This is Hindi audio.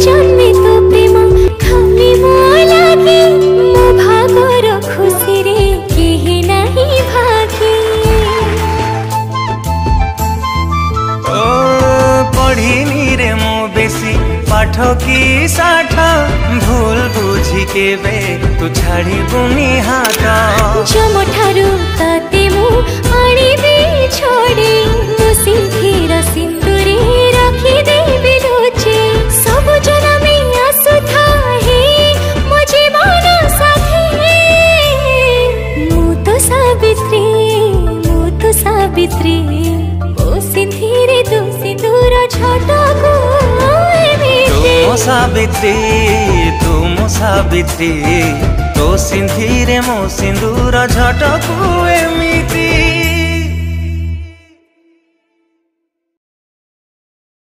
जन्मे तो प्रेम खाली मो लागे मो भागर खुशी रे केही नहीं भागे। ओ पढ़िनी रे मो बेसी पाठ की साठ भूल बुझी केबे तू छाड़ी बुनी हाथ जम ठारू ताते मु आनिबे छोड़े मु सिंथीर सिंदूरे रखी देबे लुचे सब जनमे आसु थाहे मो जीवन साथी मु तो सावित्री ओ सिंथीरे तू सिंदूर छटको तू मो सावित्री तो सिंधीरे मो सिंदूर झटकू एमिती।